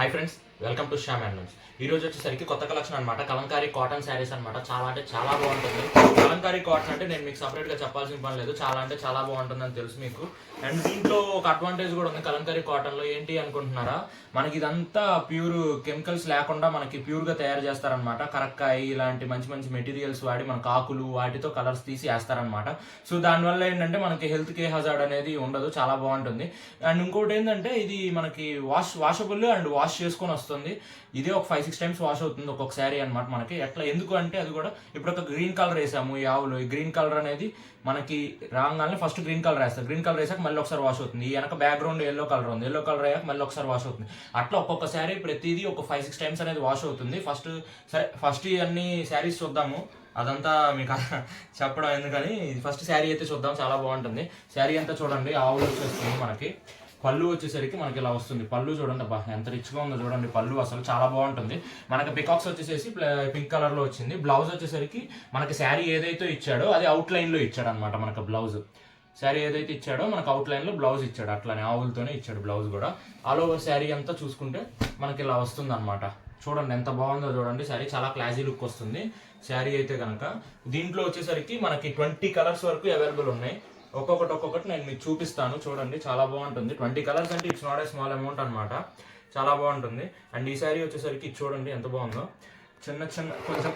Hi friends, welcome to Shyam handlooms. ఈ రోజు వచ్చేసరికి కొత్త కలెక్షన్ అనమాట. కలంకారీ కాటన్ శారీస్ అనమాట. చాలా అంటే చాలా బాగుంటుంది. కలంకారీ కాటన్ అంటే నేను మీకు సపరేట్గా చెప్పాల్సిన పని లేదు. చాలా అంటే చాలా బాగుంటుందని తెలుసు మీకు. అండ్ దీంట్లో ఒక అడ్వాంటేజ్ కూడా ఉంది కలంకారీ కాటన్లో. ఏంటి అనుకుంటున్నారా, మనకి ఇదంతా ప్యూర్ కెమికల్స్ లేకుండా మనకి ప్యూర్గా తయారు చేస్తారనమాట. కరక్కాయ ఇలాంటి మంచి మంచి మెటీరియల్స్ వాడి మనకు ఆకులు వాటితో కలర్స్ తీసి వేస్తారనమాట. సో దానివల్ల ఏంటంటే మనకి హెల్త్కి హజార్డ్ అనేది ఉండదు. చాలా బాగుంటుంది. అండ్ ఇంకోటి ఏంటంటే ఇది మనకి వాషబుల్ అండ్ వాష్ చేసుకొని వస్తుంది. ఇదే ఒక 5-6 టైమ్స్ వాష్ అవుతుంది ఒక్కొక్క శారీ అనమాట మనకి. ఎట్లా ఎందుకు అంటే అది కూడా ఇప్పుడు ఒక గ్రీన్ కలర్ వేసాము ఈ ఆవులు. ఈ గ్రీన్ కలర్ అనేది మనకి రాగానే ఫస్ట్ గ్రీన్ కలర్ వేస్తారు. గ్రీన్ కలర్ వేసాక మళ్ళీ ఒకసారి వాష్ అవుతుంది. ఈ వెనక బ్యాక్గ్రౌండ్ ఎల్లో కలర్ ఉంది. ఎల్లో కలర్ అయ్యాక మళ్ళీ ఒకసారి వాష్ అవుతుంది. అట్లా ఒక్కొక్క శారీ ప్రతిదీ ఒక 5-6 టైమ్స్ అనేది వాష్ అవుతుంది. ఫస్ట్ అన్ని శారీస్ చూద్దాము. అదంతా మీకు చెప్పడం ఎందుకని ఫస్ట్ శారీ అయితే చూద్దాం. చాలా బాగుంటుంది. శారీ అంతా చూడండి ఆవులు వచ్చేస్తుంది మనకి. పళ్ళు వచ్చేసరికి మనకి ఇలా వస్తుంది. పళ్ళు చూడండి, అబ్బా ఎంత రిచ్గా ఉందో చూడండి. పళ్ళు అసలు చాలా బాగుంటుంది. మనకి పికాక్స్ వచ్చేసేసి పింక్ కలర్ లో వచ్చింది. బ్లౌజ్ వచ్చేసరికి మనకి శారీ ఏదైతే ఇచ్చాడో అది అవుట్ లైన్ లో ఇచ్చాడు అనమాట. మనకు బ్లౌజ్ శారీ ఏదైతే ఇచ్చాడో మనకు అవుట్ లైన్ లో బ్లౌజ్ ఇచ్చాడు. అట్లానే ఆవులతోనే ఇచ్చాడు బ్లౌజ్ కూడా. ఆల్ ఓవర్ శారీ అంతా చూసుకుంటే మనకి ఇలా వస్తుంది అనమాట. చూడండి ఎంత బాగుందో చూడండి. శారీ చాలా క్లాసీ లుక్ వస్తుంది శారీ అయితే కనుక. దీంట్లో వచ్చేసరికి మనకి 20 కలర్స్ వరకు అవైలబుల్ ఉన్నాయి. ఒక్కొక్కటి నేను మీకు చూపిస్తాను. చూడండి చాలా బాగుంటుంది. 20 కలర్స్ అంటే it's not a small amount అనమాట. చాలా బాగుంటుంది. అండ్ ఈ శారీ వచ్చేసరికి చూడండి ఎంత బాగుందో. చిన్న కొంచెం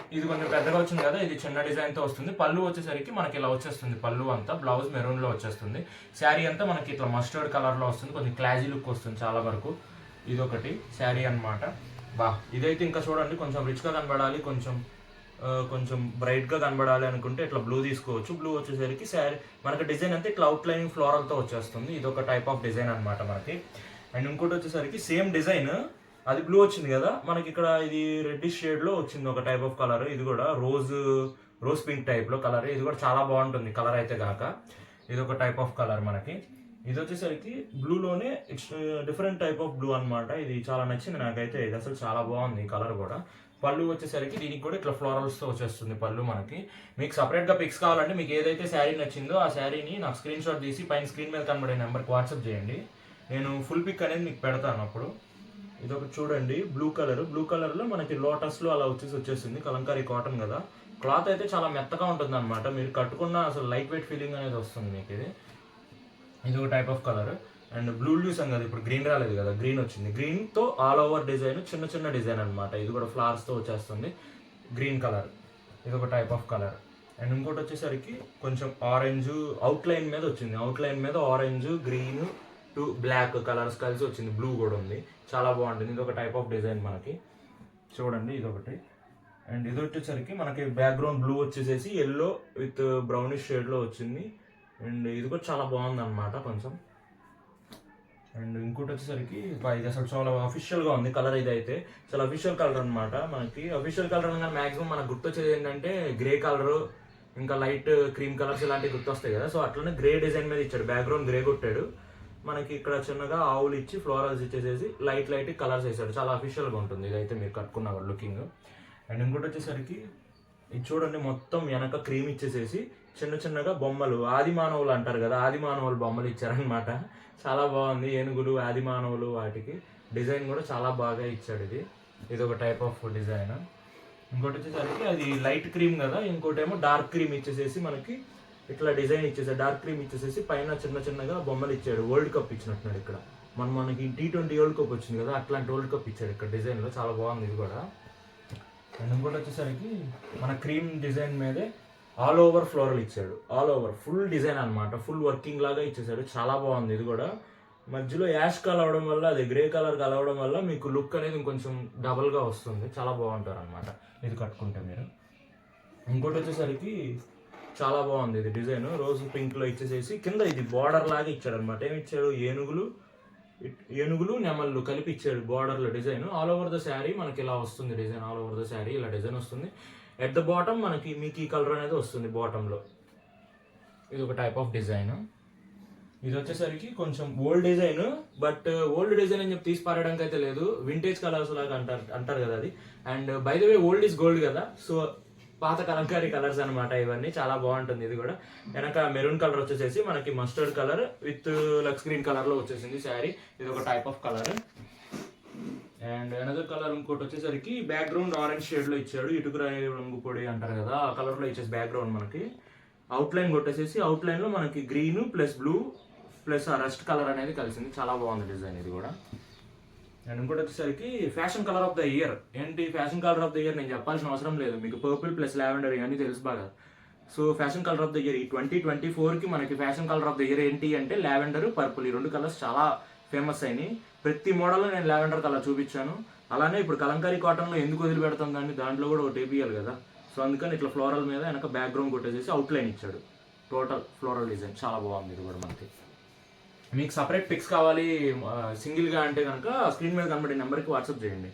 పెద్దగా వచ్చింది కదా, ఇది చిన్న డిజైన్తో వస్తుంది. పళ్ళు వచ్చేసరికి మనకి ఇలా వచ్చేస్తుంది. పళ్ళు అంతా బ్లౌజ్ మెరూన్లో వచ్చేస్తుంది. శారీ అంతా మనకి ఇట్లా మస్టర్డ్ కలర్లో వస్తుంది. కొంచెం క్లాసీ లుక్ వస్తుంది చాలా వరకు. ఇదొకటి శారీ అనమాట. ఇదైతే ఇంకా చూడండి కొంచెం రిచ్గా కనబడాలి, కొంచెం బ్రైట్గా కనబడాలి అనుకుంటే ఇట్లా బ్లూ తీసుకోవచ్చు. బ్లూ వచ్చేసరికి శారీ మనకి డిజైన్ అంతా ఇట్లా అవుట్ లైనింగ్ ఫ్లోరల్తో వచ్చేస్తుంది. ఇది ఒక టైప్ ఆఫ్ డిజైన్ అనమాట మనకి. అండ్ ఇంకోటి వచ్చేసరికి సేమ్ డిజైన్, అది బ్లూ వచ్చింది కదా, మనకి ఇక్కడ ఇది రెడ్డిష్ షేడ్లో వచ్చింది ఒక టైప్ ఆఫ్ కలర్. ఇది కూడా రోజ్ పింక్ టైప్లో కలర్. ఇది కూడా చాలా బాగుంటుంది కలర్ అయితే కాక. ఇది ఒక టైప్ ఆఫ్ కలర్ మనకి. ఇది వచ్చేసరికి బ్లూలోనే it's different type of blue అనమాట. ఇది చాలా నచ్చింది నాకైతే. ఇది అసలు చాలా బాగుంది ఈ కలర్ కూడా. పళ్ళు వచ్చేసరికి దీనికి కూడా ఇట్లా ఫ్లోరల్స్తో వచ్చేస్తుంది పళ్ళు మనకి. మీకు సపరేట్గా పిక్స్ కావాలంటే మీకు ఏదైతే శారీ నచ్చిందో ఆ శారీని నాకు స్క్రీన్ షాట్ తీసి పైన స్క్రీన్ మీద కనబడే నెంబర్కి వాట్సాప్ చేయండి. నేను ఫుల్ పిక్ అనేది మీకు పెడతాను అప్పుడు. ఇది ఒకటి చూడండి బ్లూ కలర్లో మనకి లోటస్లో అలా వచ్చేస్తుంది. కలంకారీ కాటన్ కదా, క్లాత్ అయితే చాలా మెత్తగా ఉంటుంది అనమాట. మీరు కట్టుకున్న అసలు లైట్ వెయిట్ ఫీలింగ్ అనేది వస్తుంది మీకు. ఇది ఒక type of colour. And blue చూసాం కదా, ఇప్పుడు గ్రీన్ రాలేదు కదా, గ్రీన్ వచ్చింది. గ్రీన్తో ఆల్ ఓవర్ డిజైన్, చిన్న డిజైన్ అనమాట. ఇది కూడా ఫ్లవర్స్తో వచ్చేస్తుంది. గ్రీన్ కలర్ ఇది ఒక టైప్ ఆఫ్ కలర్. అండ్ ఇంకోటి వచ్చేసరికి కొంచెం ఆరెంజ్ అవుట్ లైన్ మీద వచ్చింది. అవుట్ లైన్ మీద orange, green to black colours కలిసి వచ్చింది. బ్లూ కూడా ఉంది. చాలా బాగుంటుంది. ఇది ఒక టైప్ ఆఫ్ డిజైన్ మనకి. చూడండి ఇదొకటి. అండ్ ఇది వచ్చేసరికి మనకి బ్యాక్గ్రౌండ్ బ్లూ వచ్చేసేసి ఎల్లో విత్ బ్రౌనిష్ షేడ్లో వచ్చింది. అండ్ ఇది కూడా చాలా బాగుంది అనమాట కొంచెం. అండ్ ఇంకోటి వచ్చేసరికి ఇది అసలు చాలా అఫీషియల్గా ఉంది కలర్. ఇది అయితే చాలా అఫీషియల్ కలర్ అనమాట మనకి. అఫీషియల్ కలర్ అనగా మాక్సిమం మనకు గుర్తొచ్చేది ఏంటంటే గ్రే కలర్, ఇంకా లైట్ క్రీమ్ కలర్స్ ఇలాంటివి గుర్తొస్తాయి కదా. సో అట్లనే గ్రే డిజైన్ మీద ఇచ్చాడు. బ్యాక్గ్రౌండ్ గ్రే కొట్టాడు మనకి. ఇక్కడ చిన్నగా ఆవులు ఇచ్చి ఫ్లోరల్స్ ఇచ్చేసేసి లైట్ కలర్స్ వేసాడు. చాలా అఫీషియల్గా ఉంటుంది ఇదైతే మీరు కట్టుకున్న లుకింగ్. అండ్ ఇంకోటి వచ్చేసరికి ఇది చూడండి మొత్తం వెనక క్రీమ్ ఇచ్చేసేసి చిన్నగా బొమ్మలు, ఆది మానవులు అంటారు కదా, ఆది మానవులు బొమ్మలు ఇచ్చారనమాట. చాలా బాగుంది. ఏనుగులు, ఆది మానవులు, వాటికి డిజైన్ కూడా చాలా బాగా ఇచ్చాడు. ఇది ఒక టైప్ ఆఫ్ డిజైన్. ఇంకోటి వచ్చేసరికి అది లైట్ క్రీమ్ కదా, ఇంకోటి ఏమో డార్క్ క్రీమ్ ఇచ్చేసేసి మనకి ఇట్లా డిజైన్ ఇచ్చేసాడు. డార్క్ క్రీమ్ ఇచ్చేసేసి పైన చిన్నగా బొమ్మలు ఇచ్చాడు. వరల్డ్ కప్ ఇచ్చినట్టున్నాడు ఇక్కడ. మనకి T20 వరల్డ్ కప్ వచ్చింది కదా, అట్లాంటి వరల్డ్ కప్ ఇచ్చాడు ఇక్కడ డిజైన్లో. చాలా బాగుంది ఇది కూడా. అండ్ ఇంకోటి వచ్చేసరికి మన క్రీమ్ డిజైన్ మీదే ఆల్ ఓవర్ ఫ్లోరల్ ఇచ్చాడు. ఆల్ ఓవర్ ఫుల్ డిజైన్ అనమాట. ఫుల్ వర్కింగ్ లాగా ఇచ్చేసాడు. చాలా బాగుంది ఇది కూడా. మధ్యలో యాష్ కలవడం వల్ల, అది గ్రే కలర్ కలవడం వల్ల మీకు లుక్ అనేది ఇంకొంచెం డబల్గా వస్తుంది. చాలా బాగుంటారు అనమాట ఇది కట్టుకుంటే మీరు. ఇంకోటి వచ్చేసరికి చాలా బాగుంది ఇది డిజైన్. రోజ్ పింక్లో ఇచ్చేసేసి కింద ఇది బార్డర్ లాగా ఇచ్చాడు అనమాట. ఏమి ఇచ్చాడు, ఏనుగులు నెమళ్ళు కలిపి ఇచ్చాడు బార్డర్లో design. All over the sari మనకి ఇలా వస్తుంది design. All over the sari ఇలా డిజైన్ వస్తుంది. ఎట్ ద బాటమ్ మీకు ఈ కలర్ అనేది వస్తుంది బాటంలో. ఇది ఒక టైప్ ఆఫ్ డిజైన్. ఇది వచ్చేసరికి కొంచెం old design, but old design అని చెప్పి తీసి పారడానికి అయితే లేదు. వింటేజ్ కలర్స్ లాగా అంటారు కదా అది. And by the way old is gold కదా, సో పాత కలంకారీ కలర్స్ అనమాట ఇవన్నీ. చాలా బాగుంటుంది ఇది కూడా. వెనక మెరూన్ కలర్ వచ్చేసేసి మనకి mustard colour with lux green కలర్లో వచ్చేసింది శారీ. ఇది ఒక type of colour. And colour ఇంకోటి వచ్చేసరికి బ్యాక్గ్రౌండ్ ఆరెంజ్ షేడ్లో ఇచ్చాడు. ఇటుక రంగు పొడి అంటారు కదా, ఆ కలర్లో ఇచ్చేసి బ్యాక్గ్రౌండ్ మనకి అవుట్లైన్ కొట్టేసేసి అవుట్లైన్లో మనకి గ్రీన్ ప్లస్ బ్లూ ప్లస్ ఆ రస్ట్ కలర్ అనేది కలిసింది. చాలా బాగుంది డిజైన్ ఇది కూడా. అండ్ ఇంకోటి వచ్చేసరికి fashion colour of the year. ఏంటి fashion colour of the year నేను చెప్పాల్సిన అవసరం లేదు, మీకు పర్పుల్ ప్లస్ లావెండర్ ఇవన్నీ తెలుసు బాగా. So fashion colour of the year ఈ 2024కి మనకి fashion colour of the year ఏంటి అంటే లావెండర్ పర్పుల్. ఈ రెండు కలర్స్ చాలా ఫేమస్ అయినాయి. ప్రతి మోడల్లో నేను లావెండర్ కలర్ చూపించాను. అలానే ఇప్పుడు కలంకారీ కాటన్లో ఎందుకు వదిలిపెడతాం దాన్ని, దాంట్లో కూడా ఒకటి వేపియాలి కదా. సో అందుకని ఇట్లా ఫ్లోరల్ మీద వెనక బ్యాక్గ్రౌండ్ కొట్టేసేసి అవుట్లైన్ ఇచ్చాడు. టోటల్ ఫ్లోరల్ డిజైన్ చాలా బాగుంది ఇది కూడా మనకి. మీకు సపరేట్ పిక్స్ కావాలి సింగిల్గా అంటే కనుక స్క్రీన్ మీద కనబడే నెంబర్కి వాట్సాప్ చేయండి.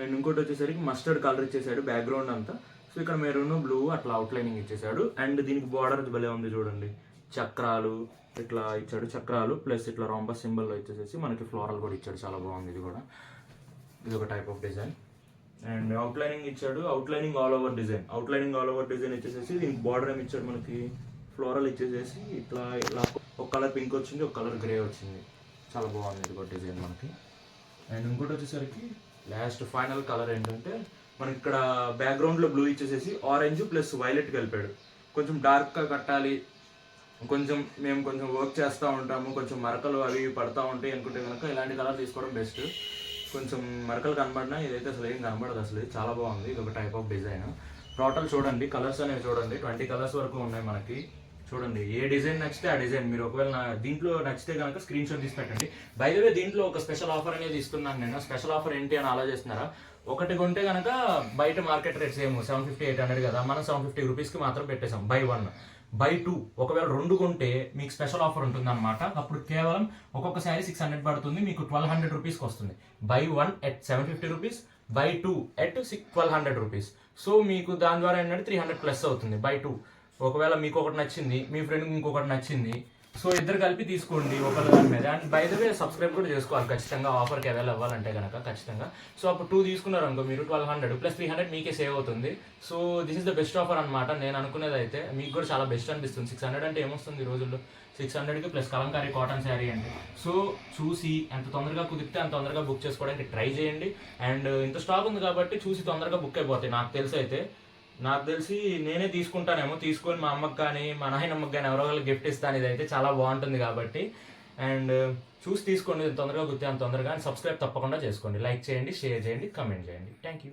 అండ్ ఇంకోటి వచ్చేసరికి మస్టర్డ్ కలర్ ఇచ్చేసాడు బ్యాక్గ్రౌండ్ అంతా. సో ఇక్కడ మెరూన్ బ్లూ అట్లా అవుట్లైనింగ్ ఇచ్చేసాడు. అండ్ దీనికి బార్డర్ భలే ఉంది చూడండి, చక్రాలు ఇట్లా ఇచ్చాడు, చక్రాలు ప్లస్ ఇట్లా రాంబస్ సింబల్లో ఇచ్చేసేసి మనకి ఫ్లోరల్ కూడా ఇచ్చాడు. చాలా బాగుంది ఇది కూడా. ఇది ఒక type of design. And outlining ఇచ్చాడు, outlining all over design. Outlining all over design ఇచ్చేసేసి దీనికి బార్డర్ ఏమి ఇచ్చాడు మనకి, ఫ్లోరల్ ఇచ్చేసేసి ఇట్లా ఇలా ఒక కలర్ పింక్ వచ్చింది, ఒక కలర్ గ్రే వచ్చింది. చాలా బాగుంది ఇది కూడా డిజైన్ మనకి. అండ్ ఇంకోటి వచ్చేసరికి లాస్ట్ ఫైనల్ కలర్ ఏంటంటే మనకి ఇక్కడ బ్యాక్గ్రౌండ్లో బ్లూ ఇచ్చేసేసి ఆరెంజ్ ప్లస్ వైలెట్ కలిపాడు. కొంచెం డార్క్గా కట్టాలి, మేము కొంచెం వర్క్ చేస్తూ ఉంటాము, కొంచెం మరకలు అవి పడతా ఉంటాయి అనుకుంటే కనుక ఇలాంటి కలర్ తీసుకోవడం బెస్ట్. కొంచెం మరకలు కనబడినా ఇదైతే అసలు ఏం కనబడదు అసలు. చాలా బాగుంది, ఇది ఒక టైప్ ఆఫ్ డిజైన్. టోటల్ చూడండి కలర్స్ అనేవి చూడండి, 20 కలర్స్ వరకు ఉన్నాయి మనకి. చూడండి ఏ డిజైన్ నచ్చితే ఆ డిజైన్. మీరు ఒకవేళ దీంట్లో నచ్చితే కనుక స్క్రీన్ షాట్ తీసి పెట్టండి. బై ద వే దీంట్లో ఒక స్పెషల్ ఆఫర్ అనేది ఇస్తున్నాను నేను. స్పెషల్ ఆఫర్ ఏంటి అని ఆలోచిస్తున్నారా? ఒకటి కొంటే కనుక బయట మార్కెట్ రేట్స్ ఏమో 750-800 కదా, మనం 750 రూపీస్కి మాత్రం పెట్టేసాం. బై 1 బై 2 ఒకవేళ 2 కొంటే మీకు స్పెషల్ ఆఫర్ ఉంటుంది అనమాట. అప్పుడు కేవలం ఒక్కొక్క శారీ 600 పడుతుంది, మీకు 1200 రూపీస్కి వస్తుంది. By 1 at 750 rupees, by 2 at 1200 rupees. So మీకు దాని ద్వారా ఏంటంటే 300 ప్లస్ అవుతుంది బై 2. ఒకవేళ మీకు ఒకటి నచ్చింది, మీ ఫ్రెండ్కి ఇంకొకటి నచ్చింది, సో ఇద్దరు కలిపి తీసుకోండి ఒకరి దాని మీద. And by the way subscribe కూడా చేసుకోవాలి ఖచ్చితంగా, ఆఫర్కి అవైల్ అవ్వాలంటే కనుక ఖచ్చితంగా. సో అప్పుడు 2 తీసుకున్నారు అనుకో మీరు 1200 ప్లస్ 300 మీకే సేవ్ అవుతుంది. So this is the best offer అనమాట. నేను అనుకునేది అయితే మీకు కూడా చాలా బెస్ట్ అనిపిస్తుంది. 600 అంటే ఏమొస్తుంది ఈ రోజుల్లో, 600కి ప్లస్ కలంకారీ కాటన్ శారీ అంటే. సో చూసి ఎంత తొందరగా కుదిరితే అంత తొందరగా బుక్ చేసుకోవడానికి ట్రై చేయండి. అండ్ ఇంత స్టాక్ ఉంది కాబట్టి చూసి తొందరగా బుక్ అయిపోతాయి. నాకు తెలిసి నేనే తీసుకుంటానేమో, తీసుకొని మా అమ్మకి కానీ మా నాయనమ్మకి కానీ ఎవరో ఒకరికి గిఫ్ట్ ఇస్తాను. ఇదైతే చాలా బాగుంటుంది కాబట్టి. అండ్ చూసి తీసుకోండి, తొందరగా గుర్తే అంత తొందరగా. అండ్ సబ్స్క్రైబ్ తప్పకుండా చేసుకోండి, లైక్ చేయండి, షేర్ చేయండి, కామెంట్ చేయండి. Thank you.